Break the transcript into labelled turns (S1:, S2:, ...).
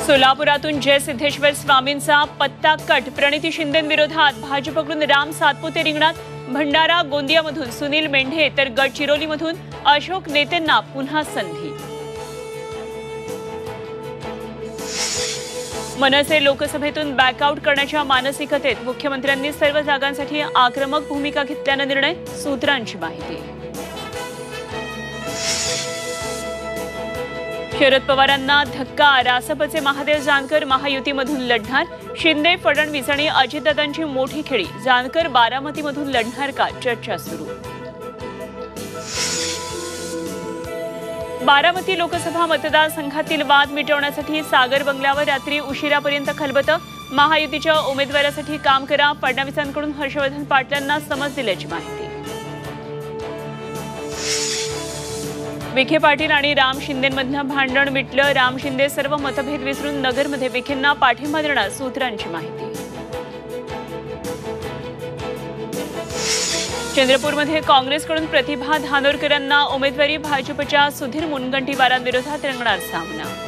S1: सोलापुरातून जय सिद्धेश्वर स्वामींचा पत्ता कट। प्रणिती शिंदेंविरोधात भाजपकडून राम सातपुते रिंगणात। भंडारा गोंदियामधून सुनील मेंढे तर गडचिरोलीमधून अशोक नेतेंना पुन्हा संधी। मनसे लोकसभेतून बॅकआउट करण्याच्या मानसिकतेत मुख्यमंत्र्यांनी सर्व जागांसाठी आक्रमक भूमिका घेतल्यानं निर्णय। सूत्रांची माहिती। शरद पवारांना धक्का। रासपचे महादेव जानकर महायुतीमधून लढणार। शिंदे फडणवीस आणि अजितदादांची मोठी खेळी। जानकर बारामतीमधून लढणार का, चर्चा सुरू। बारामती लोकसभा मतदारसंघातील वाद मिटवण्यासाठी सागर बंगल्यावर रात्री उशिरापर्यंत खलबतं। महायुतीच्या उमेदवारासाठी काम करा, फडणवीसांकडून हर्षवर्धन पाटलांना समज दिल्याची माहिती। विखे पाटील आणि राम शिंदेंमधलं भांडण मिटलं। राम शिंदे सर्व मतभेद विसरून नगरमध्ये विखेंना पाठिंबा देणार। सूत्रांची माहिती। चंद्रपूरमध्ये काँग्रेसकडून प्रतिभा धानोरकरांना उमेदवारी। भाजपच्या सुधीर मुनगंटीवारांविरोधात रंगणार सामना।